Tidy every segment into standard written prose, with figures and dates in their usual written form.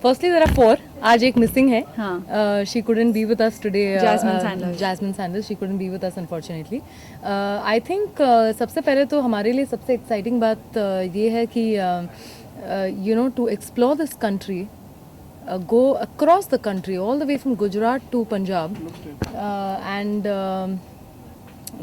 Firstly, there are 4. आज एक missing है. हाँ. She couldn't be with us today. Jasmine Sanders. Jasmine Sanders. She couldn't be with us unfortunately. I think सबसे पहले तो हमारे लिए सबसे exciting बात ये है कि you know, to explore this country, go across the country, all the way from Gujarat to Punjab, and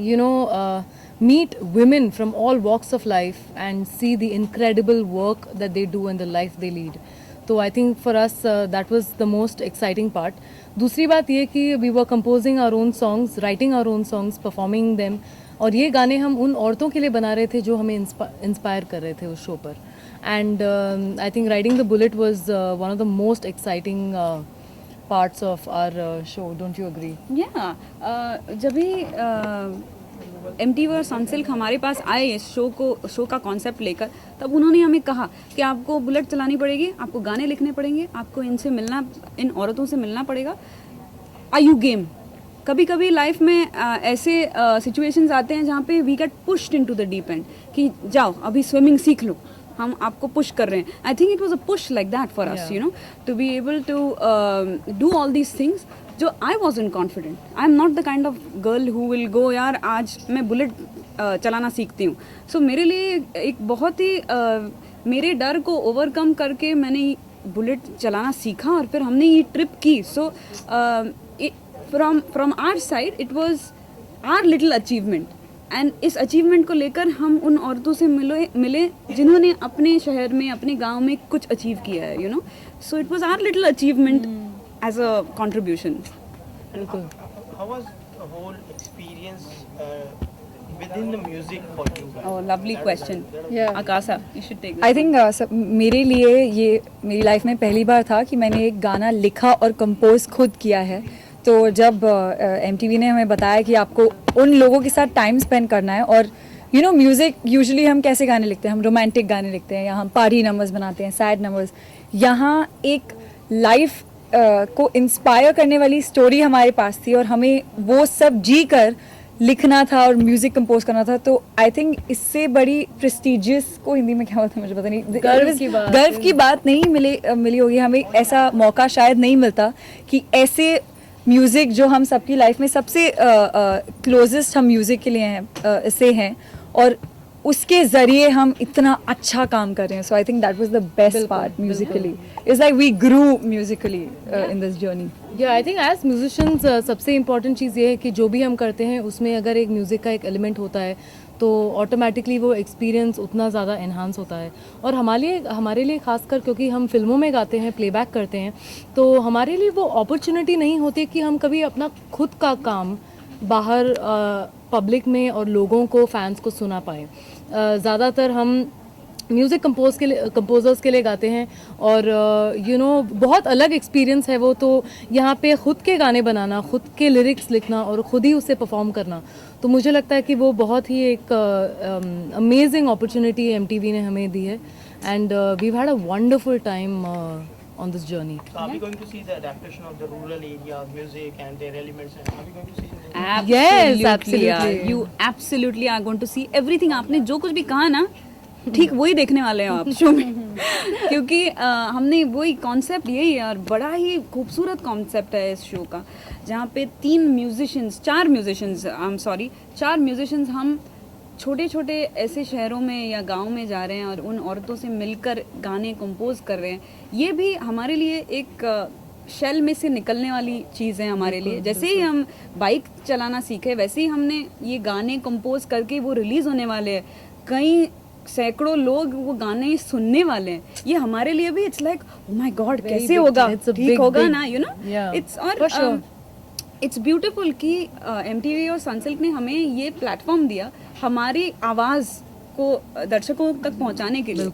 you know, meet women from all walks of life and see the incredible work that they do and the life they lead. So I think for us that was the most exciting part. दूसरी बात ये कि we were composing our own songs, writing our own songs, performing them, और ये गाने हम उन औरतों के लिए बना रहे थे जो हमें इंस्पायर कर रहे थे उस शो पर. And I think riding the bullet was one of the most exciting parts of our show. Don't you agree? Yeah. जब भी MTV और सनसिल्क हमारे पास आए इस शो का कॉन्सेप्ट लेकर, तब उन्होंने हमें कहा कि आपको बुलेट चलानी पड़ेगी, आपको गाने लिखने पड़ेंगे, आपको इन औरतों से मिलना पड़ेगा. Are you game? कभी कभी लाइफ में ऐसे सिचुएशंस आते हैं जहाँ पे we get pushed into the deep end कि जाओ अभी स्विमिंग सीख लो, हम आपको पुश कर रहे हैं. I think it was a push like that for us, you know, to be able to do all these things. जो I wasn't confident, I am not the kind of girl who will go यार आज मैं bullet चलाना सीखती हूँ. सो मेरे लिए एक बहुत ही मेरे डर को ओवरकम करके मैंने बुलेट चलाना सीखा और फिर हमने ये ट्रिप की. So from our side it was our little achievement, and इस अचीवमेंट को लेकर हम उन औरतों से मिले जिन्होंने अपने शहर में अपने गांव में कुछ अचीव किया है, you know. So it was our little achievement as a contribution. How was the whole experience within the music for you guys? Oh, lovely question. Yeah. Akasa, you should take this. I think मेरे लिए ये मेरी life में पहली बार था कि मैंने एक गाना लिखा और कंपोज खुद किया है. तो जब MTV ने हमें बताया कि आपको उन लोगों के साथ टाइम स्पेंड करना है, और यू नो म्यूज़िक यूजुअली हम कैसे गाने लिखते हैं, हम रोमांटिक गाने लिखते हैं या हम पार्टी नंबर्स बनाते हैं, सैड नंबर्स. यहाँ एक लाइफ को इंस्पायर करने वाली स्टोरी हमारे पास थी और हमें वो सब जी कर लिखना था और म्यूज़िक कंपोज करना था. तो आई थिंक इससे बड़ी प्रेस्टिजियस को हिंदी में क्या होता है मुझे पता नहीं, गर्व की बात नहीं मिली होगी. हमें ऐसा मौका शायद नहीं मिलता कि ऐसे म्यूज़िक जो हम सबकी लाइफ में सबसे क्लोजेस्ट हम म्यूज़िक के लिए हैं से हैं, और उसके ज़रिए हम इतना अच्छा काम कर रहे हैं. So I think that was the best part musically. It's like we grew musically in this journey. Yeah I think as musicians सबसे इम्पॉर्टेंट चीज़ ये है कि जो भी हम करते हैं उसमें अगर एक म्यूज़िक का एक एलिमेंट होता है तो ऑटोमेटिकली वो एक्सपीरियंस उतना ज़्यादा एनहांस होता है. और हमारे लिए खासकर क्योंकि हम फिल्मों में गाते हैं, प्लेबैक करते हैं, तो हमारे लिए वो अपॉर्चुनिटी नहीं होती कि हम कभी अपना खुद का काम बाहर पब्लिक में और लोगों को, फैंस को सुना पाएँ. ज़्यादातर हम म्यूज़िक कंपोजर्स के लिए गाते हैं और यू नो बहुत अलग एक्सपीरियंस है वो. तो यहाँ पे ख़ुद के गाने बनाना, ख़ुद के लिरिक्स लिखना और ख़ुद ही उसे परफॉर्म करना, तो मुझे लगता है कि वो बहुत ही एक अमेजिंग अपॉर्चुनिटी MTV ने हमें दी है. And we've had a wonderful time on this journey. So are we going to see the adaptation of the rural areas, music and their elements? And are we going to see this? Absolutely, absolutely. yeah. You absolutely are going to see everything. आपने जो कुछ भी कहा ना, ठीक वही देखने वाले हैं आप शो में. क्योंकि हमने वही कॉन्सेप्ट यही है, और बड़ा ही खूबसूरत कॉन्सेप्ट है इस शो का, जहाँ पे चार म्यूजिशियंस हम छोटे छोटे ऐसे शहरों में या गांव में जा रहे हैं और उन औरतों से मिलकर गाने कंपोज कर रहे हैं. ये भी हमारे लिए एक शेल में से निकलने वाली चीज़ है हमारे लिए. जैसे ही हम बाइक चलाना सीखे वैसे ही हमने ये गाने कंपोज करके वो रिलीज़ होने वाले हैं. कई सैकड़ों लोग वो गाने सुनने वाले हैं. ये हमारे लिए भी it's like oh my God, कैसे होगा, ठीक होगा ना, यू नो. इट्स और इट्स ब्यूटिफुल कि MTV और सनसिल्क ने हमें ये प्लेटफॉर्म दिया हमारी आवाज़ को दर्शकों तक पहुंचाने के लिए.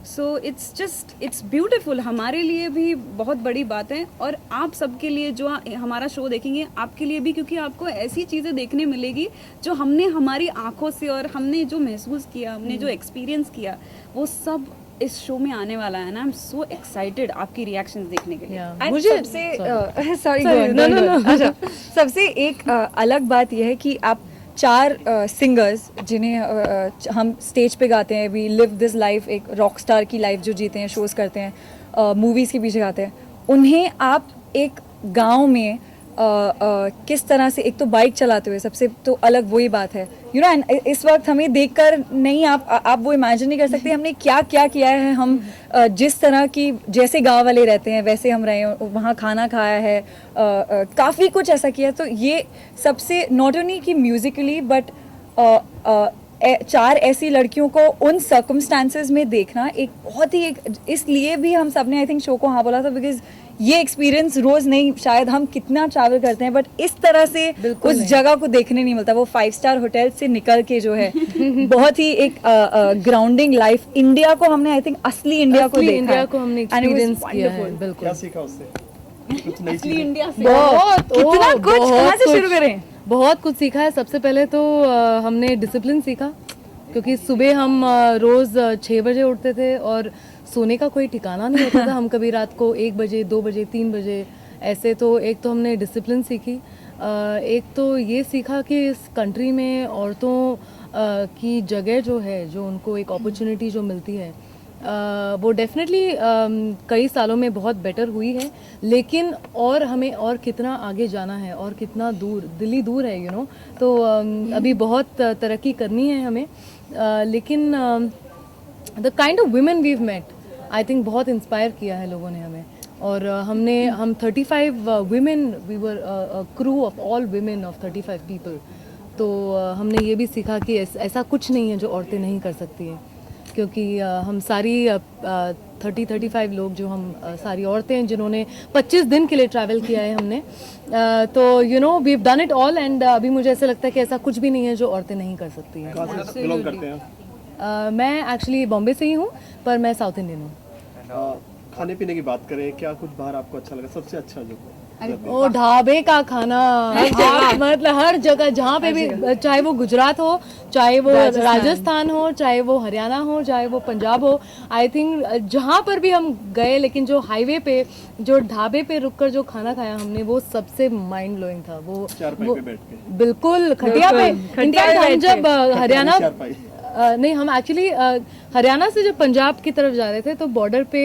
So it's beautiful. हमारे लिए भी बहुत बड़ी बात है, और आप सबके लिए जो हमारा शो देखेंगे आपके लिए भी, क्योंकि आपको ऐसी चीज़ें देखने मिलेगी जो हमने हमारी आंखों से और हमने जो महसूस किया, हमने जो एक्सपीरियंस किया, वो सब इस शो में आने वाला है ना. आई एम सो एक्साइटेड आपकी रिएक्शंस देखने के लिए. मुझे सबसे एक अलग बात यह है कि आप 4 सिंगर्स जिन्हें हम स्टेज पे गाते हैं, वी लिव दिस लाइफ, एक रॉक स्टार की लाइफ जो जीते हैं, शोज़ करते हैं, मूवीज़ के पीछे गाते हैं, उन्हें आप एक गांव में किस तरह से, एक तो बाइक चलाते हुए, सबसे तो अलग वही बात है, यू नो, इस वक्त हमें देखकर नहीं, आप वो इमेजिन नहीं कर सकते हमने क्या क्या किया है। हम जिस तरह की, जैसे गांव वाले रहते हैं वैसे हम रहे हैं, वहाँ खाना खाया है, काफ़ी कुछ ऐसा किया। तो ये सबसे, नॉट ओनली कि म्यूजिकली बट 4 ऐसी लड़कियों को उन सर्कमस्टांसेस में देखना एक बहुत ही, इसलिए भी हम सब ने आई थिंक शो को हाँ बोला था, बिकॉज ये एक्सपीरियंस रोज नहीं, शायद हम कितना ट्रैवल करते हैं बट इस तरह से उस जगह को देखने नहीं मिलता। वो 5 स्टार होटल से निकल के जो है बहुत ही एक ग्राउंडिंग लाइफ, इंडिया को हमने आई थिंक असली इंडिया को देखा, इंडिया को हमने and it was एक्सपीरियंस किया है। wonderful। बिल्कुल क्या सीखा उससे? कुछ नई असली चीजें? इंडिया से बहुत कितना ओह, कुछ, बहुत कहाँ से कुछ। शुरू करें? बहुत कुछ सीखा है। सबसे पहले तो हमने डिसिप्लिन सीखा, क्योंकि सुबह हम रोज 6 बजे उठते थे और सोने का कोई ठिकाना नहीं होता था। हम कभी रात को 1 बजे, 2 बजे, 3 बजे ऐसे। तो एक तो हमने डिसिप्लिन सीखी, एक तो ये सीखा कि इस कंट्री में औरतों की जगह जो है, जो उनको एक अपॉर्चुनिटी जो मिलती है, वो डेफिनेटली कई सालों में बहुत बेटर हुई है, लेकिन और हमें और कितना आगे जाना है और कितना दूर, दिल्ली दूर है, यू नो। तो अभी बहुत तरक्की करनी है हमें, लेकिन the kind of women we've met, I think बहुत इंस्पायर किया है लोगों ने हमें। और हम 35 women, we were a crew of all women of 35 people। तो हमने ये भी सीखा कि ऐसा कुछ नहीं है जो औरतें नहीं कर सकती हैं, क्योंकि हम सारी 30-35 लोग जो हम सारी औरतें हैं जिन्होंने 25 दिन के लिए ट्रैवल किया है हमने, तो you know we have done it all. And अभी मुझे ऐसा लगता है कि ऐसा कुछ भी नहीं है जो औरतें नहीं कर सकती हैं। कहाँ से बिलोंग करते हैं? मैं एक्चुअली बॉम्बे से ही हूँ, पर मैं साउथ इंडियन हूँ। खाने पीने की बात करें, क्या कुछ बाहर आपको अच्छा लगा, सबसे अच्छा जो? ओ ढाबे का खाना, मतलब हर जगह, जहाँ पे भी, चाहे वो गुजरात हो, चाहे वो राजस्थान हो, चाहे वो हरियाणा हो, चाहे वो पंजाब हो, आई थिंक जहाँ पर भी हम गए, लेकिन जो हाईवे पे, जो ढाबे पे रुककर जो खाना खाया हमने, वो सबसे माइंड ब्लोइंग था। वो चारपाई पे बैठ के? बिल्कुल खटिया पे। इनफैक्ट हम जब हरियाणा, चारपाई? नहीं, हम एक्चुअली हरियाणा से जब पंजाब की तरफ जा रहे थे, तो बॉर्डर पे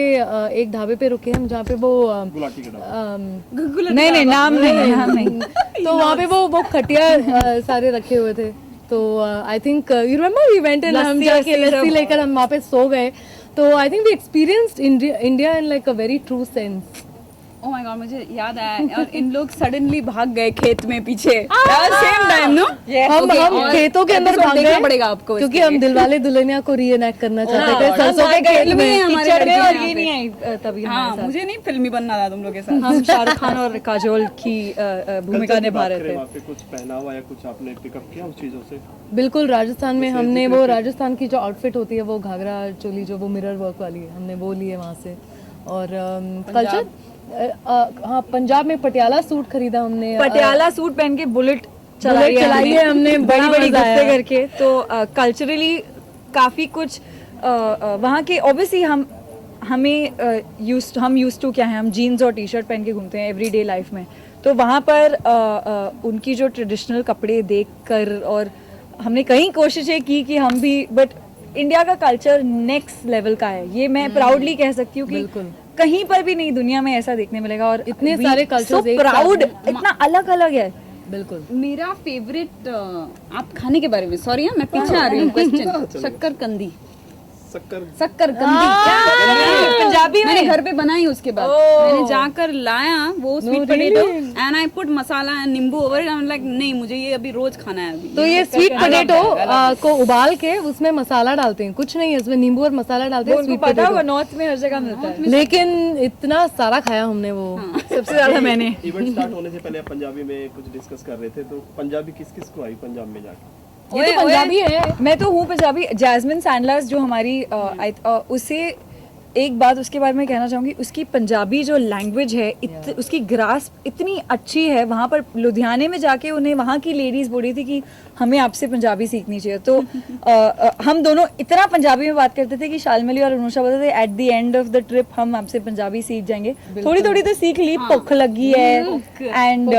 एक ढाबे पे रुके हम, जहाँ पे वो गुलाटी के ढाबा? नहीं, नाम नहीं। तो वहाँ पे वो खटिया सारे रखे हुए थे। तो I think you remember we went in, हम जाके लस्सी लेकर हम वहाँ पे सो गए। तो I think we experienced India in like a very true sense. Oh my god, मुझे याद आया, और इन लोग सडनली भाग गए खेत में पीछे सेम टाइम, नो? हम खेतों के अंदर भाग देखना गए पड़ेगा आपको, क्योंकि हम दिलवाले दुल्हनिया को रीएनैक्ट करना चाहते थे सरसों के खेत में। हमारे पिक्चर में, लड़के और यहाँ ये पे। नहीं आई तभी हाँ, हमारे साथ। मुझे नहीं फिल्मी बनना था तुम लोग के साथ। हम शाहरुख खान और काजोल की भूमिका निभा रहे थे। वहाँ पे कुछ पहनावा या कुछ आपने पिकअप किया उस चीजों से? बिल्कुल, राजस्थान में हमने वो, राजस्थान की जो आउटफिट होती है, वो घाघरा चोली जो वो मिरर वर्क वाली है, हमने वो लिए वहाँ से। और कल्चर, हाँ, पंजाब में पटियाला सूट खरीदा हमने, पटियाला सूट पहन के बुलेट चलाई है हमने, बड़ी बड़ी मजा आया। गुफ्ते करके। तो कल्चरली काफ़ी कुछ वहाँ के, ऑब्वियसली हम यूज्ड टू क्या है, हम जीन्स और टी शर्ट पहन के घूमते हैं एवरीडे लाइफ में। तो वहाँ पर उनकी जो ट्रेडिशनल कपड़े देख कर, और हमने कई कोशिशें की कि हम भी, बट इंडिया का कल्चर नेक्स्ट लेवल का है, ये मैं प्राउडली कह सकती हूँ कि बिल्कुल। कहीं पर भी नहीं दुनिया में ऐसा देखने मिलेगा। और इतने सारे cultures एक साथ प्राउड, हैं। इतना अलग अलग है। बिल्कुल। मेरा फेवरेट, आप खाने के बारे में, सॉरी मैं पीछे आ रही हूँ क्वेश्चन, शक्करकंदी, शक्करकंदी पंजाबी में मैंने घर पे बनाई, उसके बाद मैंने जाकर लाया वो sweet potato and I put masala and nimbu over it. I am like नहीं, मुझे ये अभी रोज खाना है अभी। तो ये स्वीट पोटैटो को उबाल के उसमें मसाला डालते हैं, कुछ नहीं है इसमें, नींबू और मसाला डालते हैं, उनको स्वीट पता होगा, पोटैटो। नॉर्थ में हर जगह मिलता है। लेकिन इतना सारा खाया हमने वो। सबसे ज्यादा मैंने। इवेंट स्टार्ट होने से पहले आप पंजाबी में कुछ डिस्कस कर रहे थे, तो पंजाबी किस किस को आई पंजाब में जाके? ये तो पंजाबी है। मैं तो हूँ पंजाबी। जैस्मिन सैंडलर्स जो हमारी उसे एक बात उसके बारे में कहना चाहूँगी, उसकी पंजाबी जो लैंग्वेज है, उसकी ग्रास्प इतनी अच्छी है। वहाँ पर लुधियाने में जाके उन्हें वहाँ की लेडीज़ बोल रही थी कि हमें आपसे पंजाबी सीखनी चाहिए। तो हम दोनों इतना पंजाबी में बात करते थे कि शालमली और अनुषा बोलते थे at the end of the trip हम आपसे पंजाबी सीख जाएंगे। थोड़ी थोड़ी तो सीख ली, भुख लगी है एंड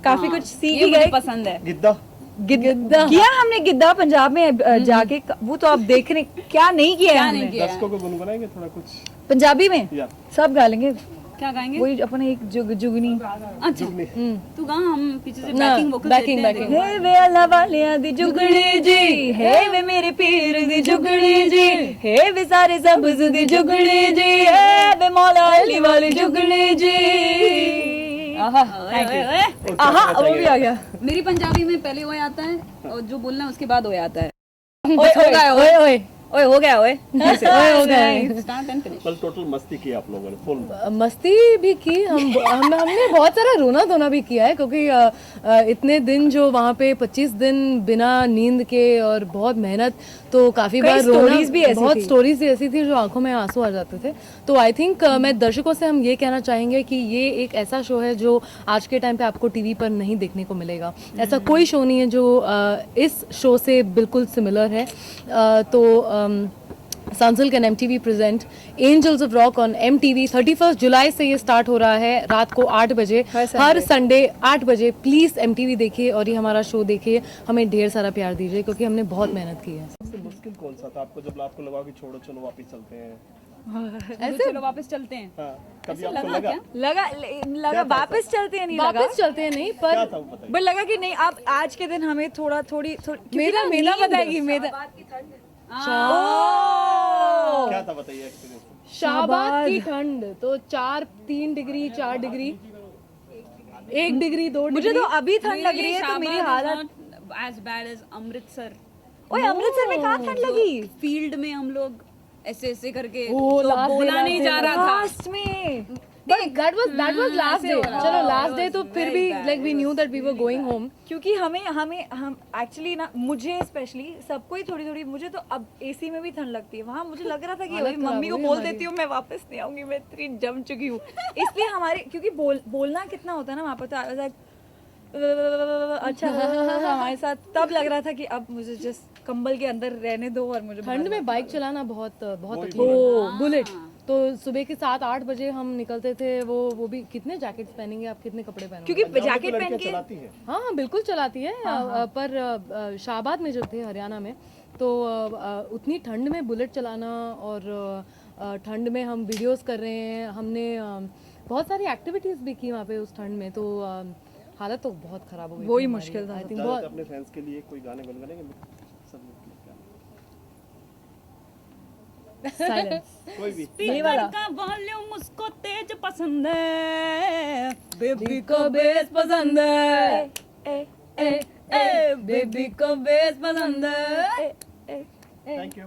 काफ़ी कुछ सीख ये ही मुझे गए। पसंद है। गिद्दा गिद्दा। किया हमने गिद्दा पंजाब में जाके, वो तो आप देख रहे, क्या नहीं किया है क्या हमने। नहीं किया है? दर्शकों को गुनगुनाएंगे थोड़ा कुछ पंजाबी में या सब गा लेंगे, क्या गाएंगे? वही अपने एक जुगनी। अच्छा तू गा, हम पीछे से ना, बैकिंग वोकल backing, देते हैं। backing। हे वे अल्लाह वालियां दी जुगनी जी, हे वे मेरे पीर दी जुगनी जी, हे वे सारे सब्ज दी जुगनी जी, हे वे मौला अली वाली जुगनी जी। आहा, ओए, ओए, ओए। आहा, वो भी आ गया। मेरी पंजाबी में पहले ओए आता है और जो बोलना है उसके बाद ओए आता है। ओए हो गया, ओए ओए ओए हो गया ओए। ओए हो गए। Start and finish. कल टोटल मस्ती की आप लोगों ने फुल। मस्ती भी की, हमने बहुत सारा रोना धोना भी किया है, क्योंकि इतने दिन जो वहाँ पे 25 दिन बिना नींद के और बहुत मेहनत, तो काफी कई बार रोना, stories भी ऐसी बहुत थी। स्टोरीज ऐसी थी जो आंखों में आंसू आ जाते थे। तो आई थिंक मैं दर्शकों से हम ये कहना चाहेंगे कि ये एक ऐसा शो है जो आज के टाइम पे आपको टीवी पर नहीं देखने को मिलेगा। ऐसा कोई शो नहीं है जो इस शो से बिल्कुल सिमिलर है। Sunsilk and MTV present Angels of Rock on MTV 31 जुलाई से ये स्टार्ट हो रहा है रात को 8 बजे, हर संडे 8 बजे। प्लीज MTV देखिए और ये हमारा शो देखिए, हमें ढेर सारा प्यार दीजिए क्योंकि हमने बहुत मेहनत की है। सबसे मुश्किल कौन सा था आपको, जब आपको लगा कि छोड़ो चलो वापस चलते हैं? ऐसे चलो वापस चलते हैं। हाँ, कभी ऐसे आपको लगा लगा? क्या? लगा वापस चलते हैं, नहीं लगा वापस चलते हैं नहीं, क्या पर था वो बताइए। बट लगा कि नहीं, आप आज के दिन हमें थोड़ी मेरा बताएगी मेरा क्या था बताइए एक्सपीरियंस। शाबाद की ठंड तो 3 डिग्री 4 डिग्री 1 डिग्री 2 डिग्री। मुझे तो अभी ठंड लग रही है, तो मेरी हालत। As bad as Amritsar. ओए अमृतसर में कहाँ ठंड लगी? फील्ड में हम लोग ऐसे करके ओ, तो last day, बोला last नहीं day, जा रहा था। लास्ट में दैट वाज लास्ट डे। चलो लास्ट डे तो फिर भी bad, like we knew that we were going home. क्योंकि हम एक्चुअली ना, मुझे स्पेशली, सबको ही थोड़ी थोड़ी, मुझे तो अब एसी में भी ठंड लगती है। वहाँ मुझे लग रहा था कि हालत भाई खराब मम्मी को हो गई बोल हमारी। देती हूँ मैं वापस नहीं आऊंगी, मैं इतनी जम चुकी हूँ। इसलिए हमारे, क्योंकि बोलना कितना होता है ना वहाँ पर, तो I was like, अच्छा हमारे साथ तब लग रहा था कि अब मुझे जस्ट कंबल के अंदर रहने दो और मुझे ठंड में बाइक चलाना बहुत तकलीफ बुलेट। है। बुलेट तो सुबह के 7-8 बजे हम निकलते थे। वो भी कितने जैकेट्स पहनेंगे आप, कितने कपड़े पहनोगे? क्योंकि पंजाब में तो जैकेट पहन लड़कियां के चलाती हैं। हाँ बिल्कुल चलाती है। पर शाहबाद में जब थे हरियाणा में, तो उतनी ठंड में बुलेट चलाना, और ठंड में हम वीडियोस कर रहे हैं। हमने बहुत सारी एक्टिविटीज भी की वहाँ पे उस ठंड में, तो हालत तो बहुत खराब हो गई। वही मुश्किल था। आई थिंक ज़्यादातर बहुत। अपने फैंस के लिए कोई गाने गुनगुनाएंगे सब लोग क्या? साइलेंस। कोई भी स्पीकर का वॉल्यूम उसको तेज पसंद है, बेबी को बेस पसंद है, बेबी को बेस पसंद है। Thank you.